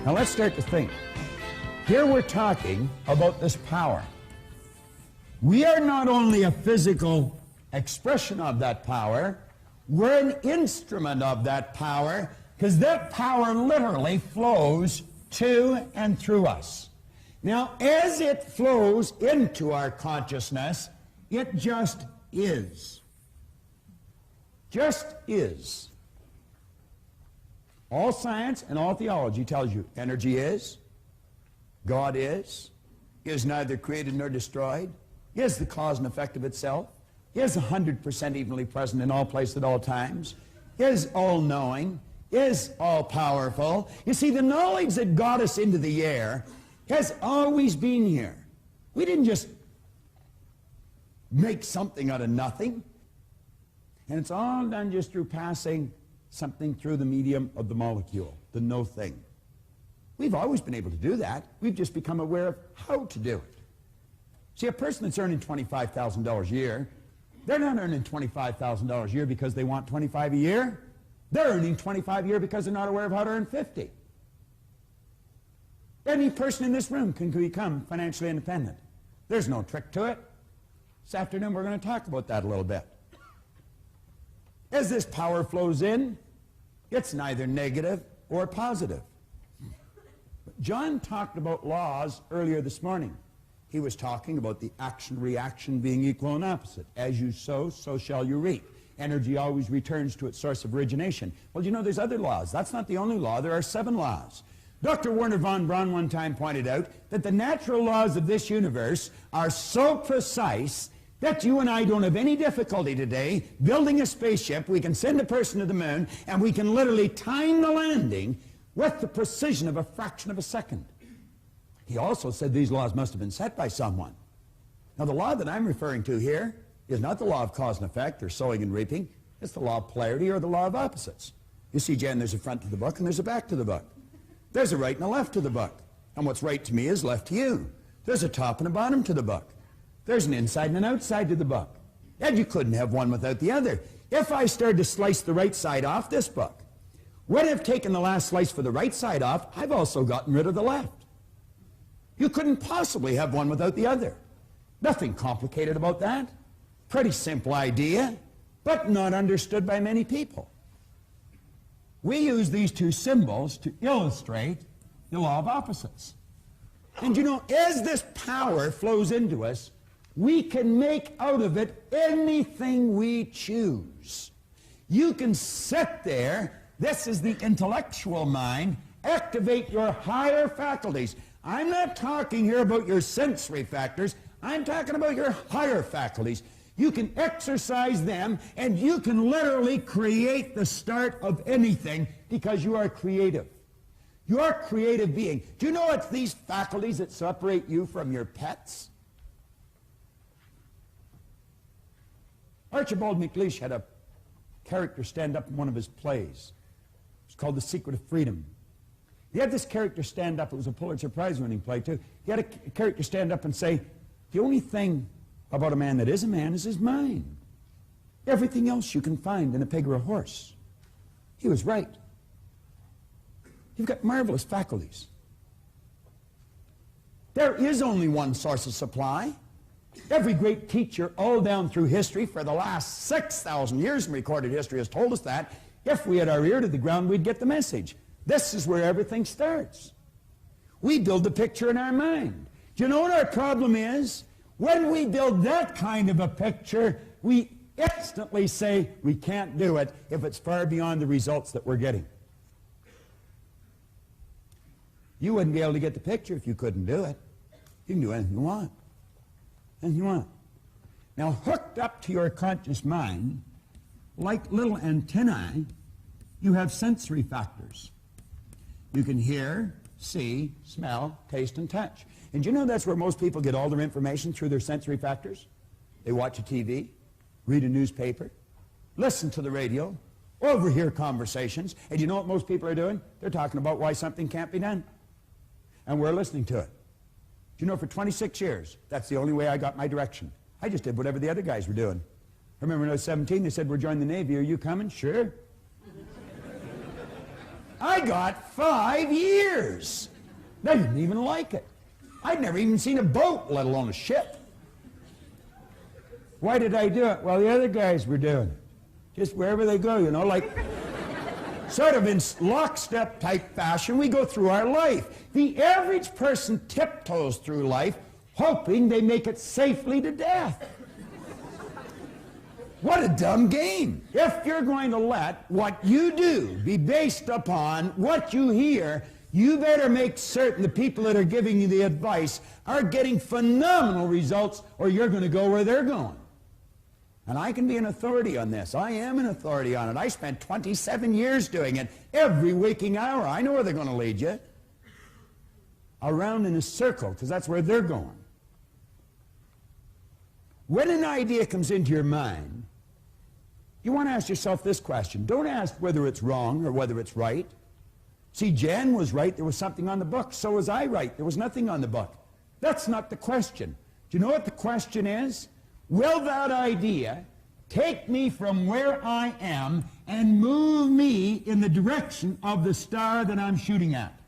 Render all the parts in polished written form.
Now let's start to think. Here we're talking about this power. We are not only a physical expression of that power, we're an instrument of that power, because that power literally flows to and through us. Now, as it flows into our consciousness, it just is. Just is. All science and all theology tells you energy is, God is neither created nor destroyed, is the cause and effect of itself, is 100% evenly present in all places at all times, is all-knowing, is all-powerful. You see, the knowledge that got us into the air has always been here. We didn't just make something out of nothing. And it's all done just through passing something through the medium of the molecule, the no thing. We've always been able to do that. We've just become aware of how to do it. See, a person that's earning $25,000 a year, they're not earning $25,000 a year because they want 25 a year. They're earning 25 a year because they're not aware of how to earn 50. Any person in this room can become financially independent. There's no trick to it. This afternoon we're going to talk about that a little bit. As this power flows in, it's neither negative or positive. John talked about laws earlier this morning. He was talking about the action-reaction being equal and opposite. As you sow, so shall you reap. Energy always returns to its source of origination. Well, you know, there's other laws. That's not the only law. There are 7 laws. Dr. Werner von Braun one time pointed out that the natural laws of this universe are so precise that you and I don't have any difficulty today building a spaceship. We can send a person to the moon, and we can literally time the landing with the precision of a fraction of a second. He also said these laws must have been set by someone. Now, the law that I'm referring to here is not the law of cause and effect or sowing and reaping. It's the law of polarity or the law of opposites. You see, Jen, there's a front to the book and there's a back to the book. There's a right and a left to the book. And what's right to me is left to you. There's a top and a bottom to the book. There's an inside and an outside to the book. And you couldn't have one without the other. If I started to slice the right side off this book, when I've taken the last slice for the right side off, I've also gotten rid of the left. You couldn't possibly have one without the other. Nothing complicated about that. Pretty simple idea, but not understood by many people. We use these 2 symbols to illustrate the law of opposites. And you know, as this power flows into us, we can make out of it anything we choose. You can sit there, this is the intellectual mind, activate your higher faculties. I'm not talking here about your sensory factors. I'm talking about your higher faculties. You can exercise them, and you can literally create the start of anything because you are creative. You are a creative being. Do you know it's these faculties that separate you from your pets? Archibald MacLeish had a character stand up in one of his plays. It's called The Secret of Freedom. He had this character stand up. It was a Pulitzer Prize-winning play, too. He had a character stand up and say, the only thing about a man that is a man is his mind. Everything else you can find in a pig or a horse. He was right. You've got marvelous faculties. There is only one source of supply. Every great teacher all down through history for the last 6,000 years in recorded history has told us that if we had our ear to the ground, we'd get the message. This is where everything starts. We build the picture in our mind. Do you know what our problem is? When we build that kind of a picture, we instantly say we can't do it if it's far beyond the results that we're getting. You wouldn't be able to get the picture if you couldn't do it. You can do anything you want. Anything you want. Now, hooked up to your conscious mind, like little antennae, you have sensory factors. You can hear, see, smell, taste, and touch. And you know that's where most people get all their information, through their sensory factors? They watch a TV, read a newspaper, listen to the radio, overhear conversations, and you know what most people are doing? They're talking about why something can't be done. And we're listening to it. Do you know, for 26 years, that's the only way I got my direction. I just did whatever the other guys were doing. I remember when I was 17, they said, we're joining the Navy. Are you coming? Sure. I got 5 years. I didn't even like it. I'd never even seen a boat, let alone a ship. Why did I do it? Well, the other guys were doing it. Just wherever they go, you know, like sort of in lockstep type fashion, we go through our life. The average person tiptoes through life hoping they make it safely to death. What a dumb game. If you're going to let what you do be based upon what you hear, you better make certain the people that are giving you the advice are getting phenomenal results, or you're going to go where they're going. And I can be an authority on this. I am an authority on it. I spent 27 years doing it every waking hour. I know where they're going to lead you. Around in a circle, because that's where they're going. When an idea comes into your mind, you want to ask yourself this question. Don't ask whether it's wrong or whether it's right. See, Jan was right. There was something on the book. So was I right. There was nothing on the book. That's not the question. Do you know what the question is? Will that idea take me from where I am and move me in the direction of the star that I'm shooting at?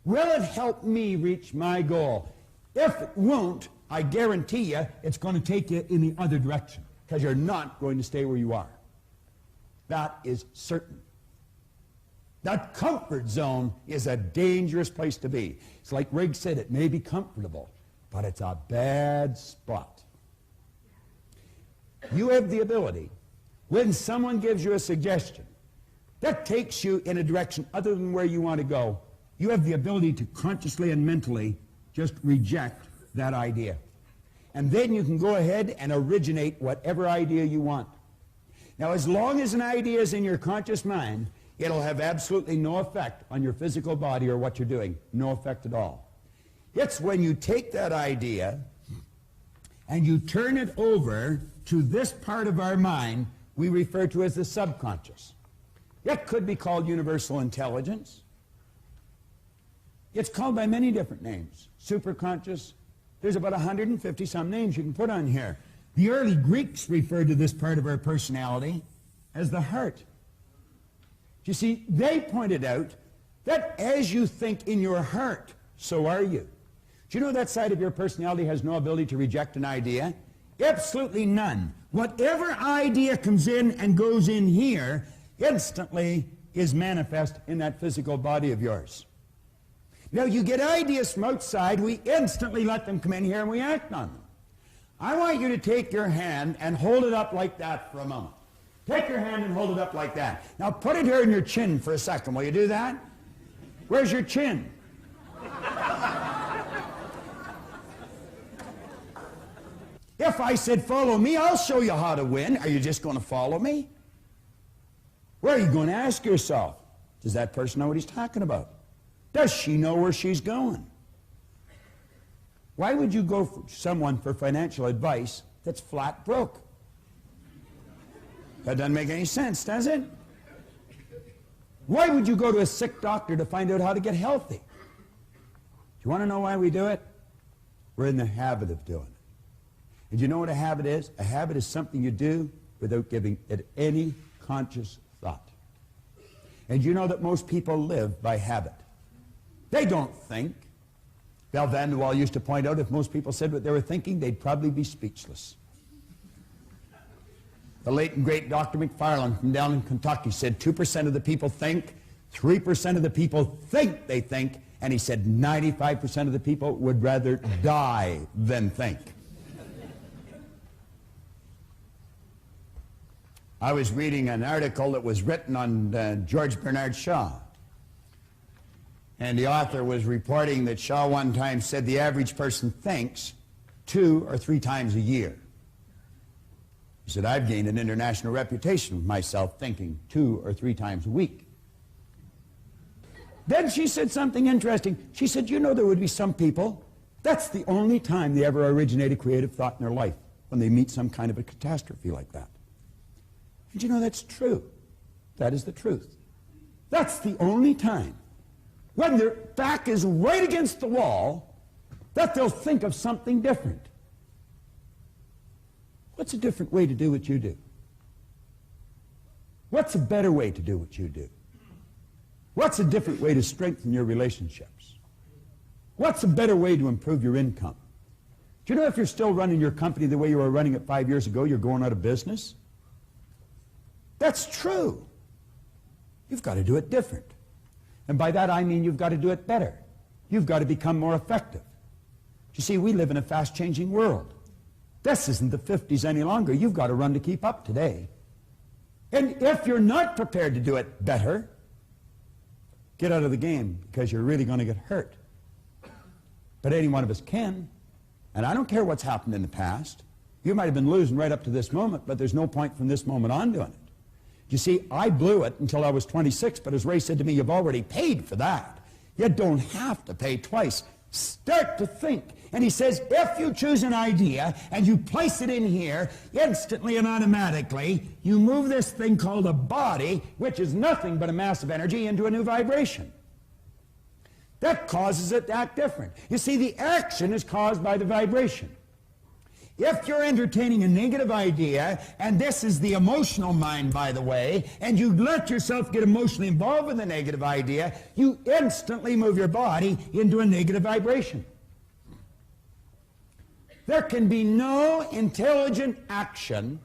Will it help me reach my goal? If it won't, I guarantee you it's going to take you in the other direction, because you're not going to stay where you are. That is certain. That comfort zone is a dangerous place to be. It's like Rigg said, it may be comfortable, but it's a bad spot. You have the ability, when someone gives you a suggestion that takes you in a direction other than where you want to go, you have the ability to consciously and mentally just reject that idea. And then you can go ahead and originate whatever idea you want. Now, as long as an idea is in your conscious mind, it'll have absolutely no effect on your physical body or what you're doing. No effect at all. It's when you take that idea and you turn it over to this part of our mind we refer to as the subconscious. It could be called universal intelligence. It's called by many different names. Superconscious. There's about 150 some names you can put on here. The early Greeks referred to this part of our personality as the heart. You see, they pointed out that as you think in your heart, so are you. Do you know that side of your personality has no ability to reject an idea? Absolutely none. Whatever idea comes in and goes in here instantly is manifest in that physical body of yours. Now, you get ideas from outside, we instantly let them come in here and we act on them. I want you to take your hand and hold it up like that for a moment. Take your hand and hold it up like that. Now, put it here in your chin for a second. Will you do that? Where's your chin? If I said, follow me, I'll show you how to win. Are you just going to follow me? Where are you going to ask yourself? Does that person know what he's talking about? Does she know where she's going? Why would you go for someone for financial advice that's flat broke? That doesn't make any sense, does it? Why would you go to a sick doctor to find out how to get healthy? Do you want to know why we do it? We're in the habit of doing it. And you know what a habit is? A habit is something you do without giving it any conscious thought. And you know that most people live by habit. They don't think. Val Van de Waal used to point out if most people said what they were thinking, they'd probably be speechless. The late and great Dr. McFarland from down in Kentucky said 2% of the people think, 3% of the people think they think, and he said 95% of the people would rather die than think. I was reading an article that was written on George Bernard Shaw. And the author was reporting that Shaw one time said the average person thinks 2 or 3 times a year. He said, I've gained an international reputation with myself thinking 2 or 3 times a week. Then she said something interesting. She said, you know, there would be some people, that's the only time they ever originate a creative thought in their life, when they meet some kind of a catastrophe like that. And you know, that's true. That is the truth. That's the only time, when their back is right against the wall, that they'll think of something different. What's a different way to do what you do? What's a better way to do what you do? What's a different way to strengthen your relationships? What's a better way to improve your income? Do you know if you're still running your company the way you were running it 5 years ago, you're going out of business? That's true. You've got to do it different. And by that I mean you've got to do it better. You've got to become more effective. You see, we live in a fast-changing world. This isn't the 50s any longer. You've got to run to keep up today. And if you're not prepared to do it better, get out of the game, because you're really going to get hurt. But any one of us can. And I don't care what's happened in the past. You might have been losing right up to this moment, but there's no point from this moment on doing it. You see, I blew it until I was 26, but as Ray said to me, you've already paid for that. You don't have to pay twice. Start to think. And he says, if you choose an idea and you place it in here, instantly and automatically, you move this thing called a body, which is nothing but a mass of energy, into a new vibration. That causes it to act different. You see, the action is caused by the vibration. If you're entertaining a negative idea, and this is the emotional mind, by the way, and you let yourself get emotionally involved with the negative idea, you instantly move your body into a negative vibration. There can be no intelligent action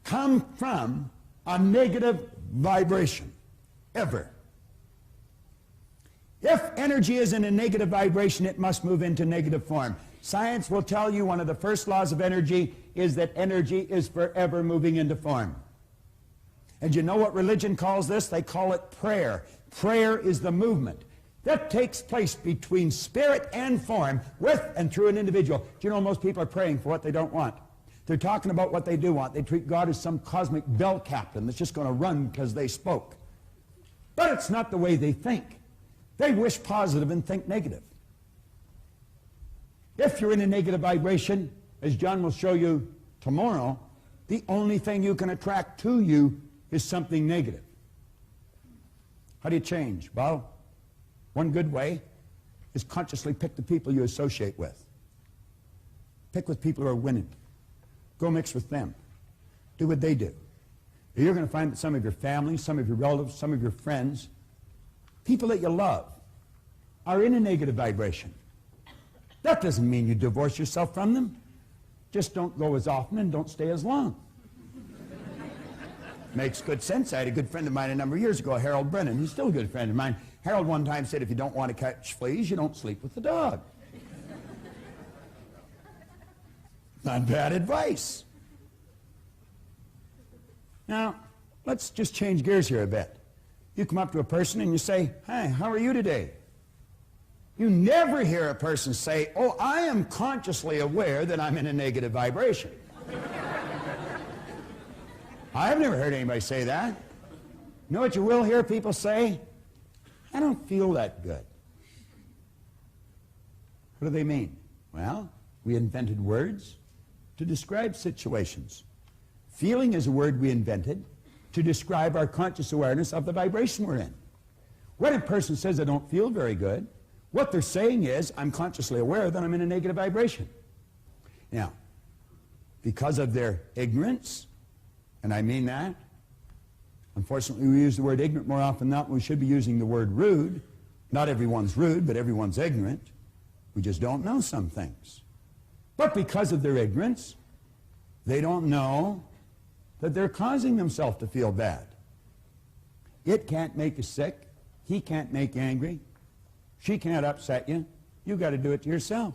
come from a negative vibration, ever. If energy is in a negative vibration, it must move into negative form. Science will tell you one of the first laws of energy is that energy is forever moving into form. And you know what religion calls this? They call it prayer. Prayer is the movement that takes place between spirit and form, with and through an individual. Do you know most people are praying for what they don't want? They're talking about what they do want. They treat God as some cosmic bell captain that's just going to run because they spoke. But it's not the way they think. They wish positive and think negative. If you're in a negative vibration, as John will show you tomorrow, the only thing you can attract to you is something negative. How do you change? Well, one good way is consciously pick the people you associate with. Pick with people who are winning. Go mix with them. Do what they do. You're going to find that some of your family, some of your relatives, some of your friends, people that you love, are in a negative vibration. That doesn't mean you divorce yourself from them. Just don't go as often and don't stay as long. Makes good sense. I had a good friend of mine a number of years ago, Harold Brennan. He's still a good friend of mine. Harold one time said, if you don't want to catch fleas, you don't sleep with the dog. Not bad advice. Now, let's just change gears here a bit. You come up to a person and you say, hi, how are you today? You never hear a person say, oh, I am consciously aware that I'm in a negative vibration. I've never heard anybody say that. You know what you will hear people say? I don't feel that good. What do they mean? Well, we invented words to describe situations. Feeling is a word we invented to describe our conscious awareness of the vibration we're in. When a person says, I don't feel very good, what they're saying is, I'm consciously aware that I'm in a negative vibration. Now, because of their ignorance, and I mean that, unfortunately we use the word ignorant more often than not. We should be using the word rude. Not everyone's rude, but everyone's ignorant. We just don't know some things. But because of their ignorance, they don't know that they're causing themselves to feel bad. It can't make you sick. He can't make you angry. She can't upset you. You've got to do it to yourself.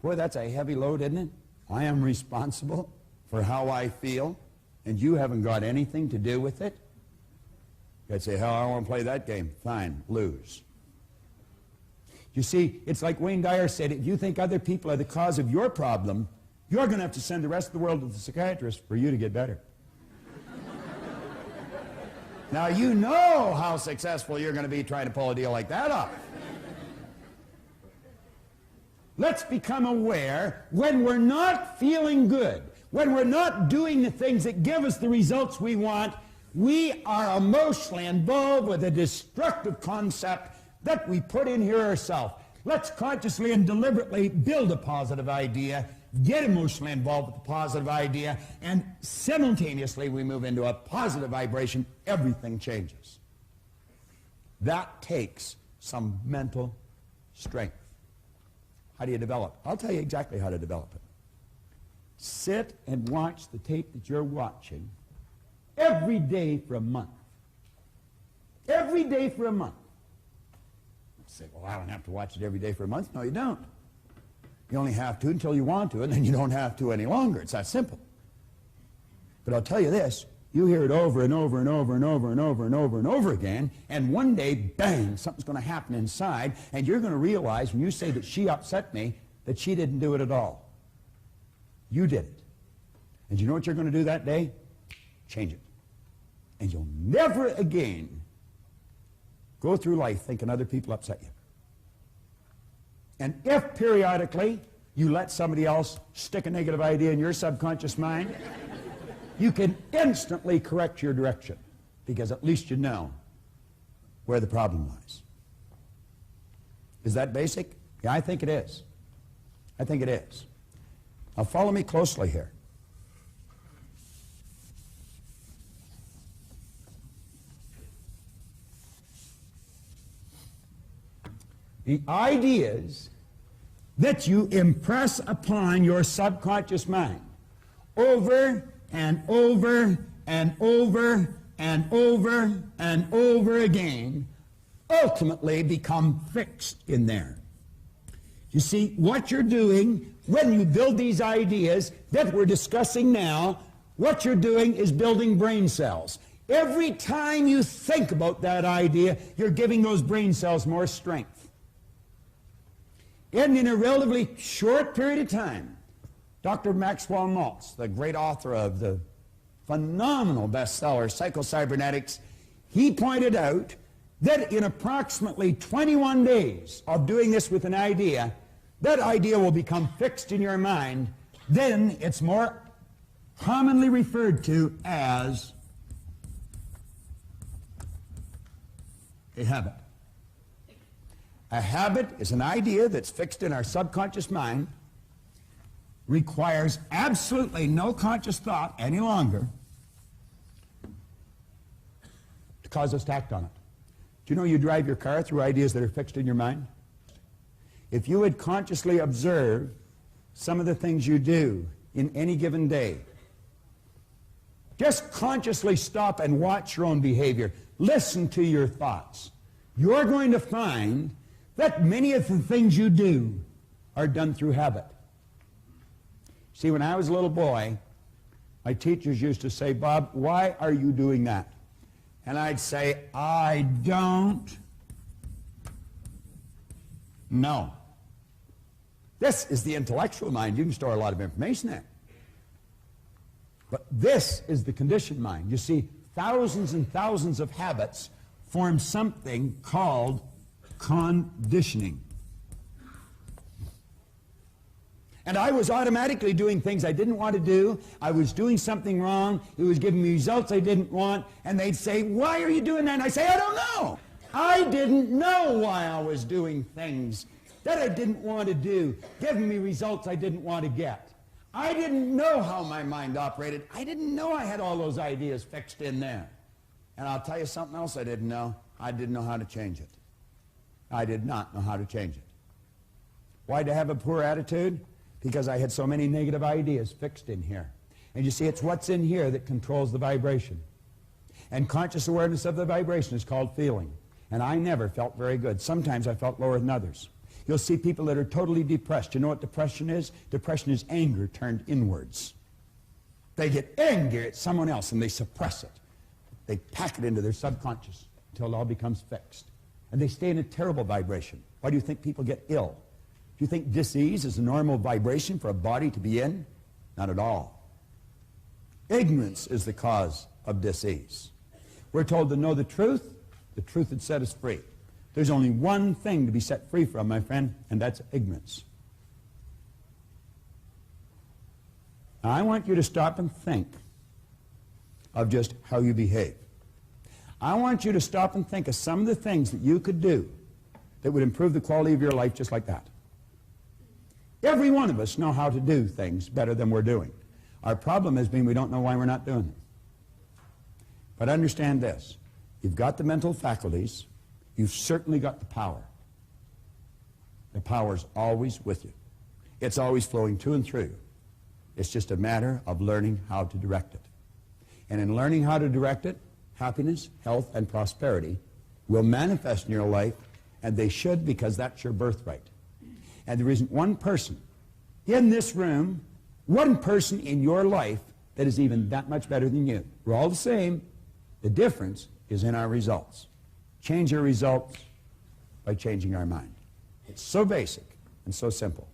Boy, that's a heavy load, isn't it? I am responsible for how I feel, and you haven't got anything to do with it. You'd say, hell, I don't want to play that game. Fine, lose. You see, it's like Wayne Dyer said, if you think other people are the cause of your problem, you're going to have to send the rest of the world to the psychiatrist for you to get better. Now, you know how successful you're going to be trying to pull a deal like that off. Let's become aware when we're not feeling good, when we're not doing the things that give us the results we want, we are emotionally involved with a destructive concept that we put in here ourselves. Let's consciously and deliberately build a positive idea, get emotionally involved with the positive idea, and simultaneously we move into a positive vibration. Everything changes. That takes some mental strength. How do you develop? I'll tell you exactly how to develop it. Sit and watch the tape that you're watching every day for a month. Every day for a month. You say, well, I don't have to watch it every day for a month. No, you don't. You only have to until you want to, and then you don't have to any longer. It's that simple. But I'll tell you this, you hear it over and over and over and over and over and over and over again, and one day, bang, something's going to happen inside, and you're going to realize when you say that she upset me, that she didn't do it at all. You did it. And you know what you're going to do that day? Change it. And you'll never again go through life thinking other people upset you. And if periodically you let somebody else stick a negative idea in your subconscious mind, you can instantly correct your direction, because at least you know where the problem lies. Is that basic? Yeah, I think it is. I think it is. Now follow me closely here. The ideas that you impress upon your subconscious mind over and over and over and over and over again ultimately become fixed in there. You see, what you're doing when you build these ideas that we're discussing now, what you're doing is building brain cells. Every time you think about that idea, you're giving those brain cells more strength. And in a relatively short period of time, Dr. Maxwell Maltz, the great author of the phenomenal bestseller, Psycho-Cybernetics, he pointed out that in approximately 21 days of doing this with an idea, that idea will become fixed in your mind. Then it's more commonly referred to as a habit. A habit is an idea that's fixed in our subconscious mind, requires absolutely no conscious thought any longer to cause us to act on it. Do you know you drive your car through ideas that are fixed in your mind? If you would consciously observe some of the things you do in any given day, just consciously stop and watch your own behavior. Listen to your thoughts. You're going to find that many of the things you do are done through habit. See, when I was a little boy, my teachers used to say, Bob, why are you doing that? And I'd say, I don't know. This is the intellectual mind. You can store a lot of information there. But this is the conditioned mind. You see, thousands and thousands of habits form something called conditioning. And I was automatically doing things I didn't want to do. I was doing something wrong. It was giving me results I didn't want. And they'd say, why are you doing that? And I say, I don't know. I didn't know why I was doing things that I didn't want to do, giving me results I didn't want to get. I didn't know how my mind operated. I didn't know I had all those ideas fixed in there. And I'll tell you something else I didn't know. I didn't know how to change it. I did not know how to change it. Why did I have a poor attitude? Because I had so many negative ideas fixed in here. And you see, it's what's in here that controls the vibration. And conscious awareness of the vibration is called feeling. And I never felt very good. Sometimes I felt lower than others. You'll see people that are totally depressed. You know what depression is? Depression is anger turned inwards. They get angry at someone else and they suppress it. They pack it into their subconscious until it all becomes fixed. And they stay in a terrible vibration. Why do you think people get ill? Do you think dis-ease is a normal vibration for a body to be in? Not at all. Ignorance is the cause of dis-ease. We're told to know the truth would set us free. There's only one thing to be set free from, my friend, and that's ignorance. Now, I want you to stop and think of just how you behave. I want you to stop and think of some of the things that you could do that would improve the quality of your life just like that. Every one of us know how to do things better than we're doing. Our problem has been we don't know why we're not doing them. But understand this. You've got the mental faculties. you've certainly got the power. The power's always with you. It's always flowing to and through you. It's just a matter of learning how to direct it. And in learning how to direct it, happiness, health, and prosperity will manifest in your life, and they should, because that's your birthright. And there isn't one person in this room, one person in your life that is even that much better than you. We're all the same. The difference is in our results. Change your results by changing our mind. It's so basic and so simple.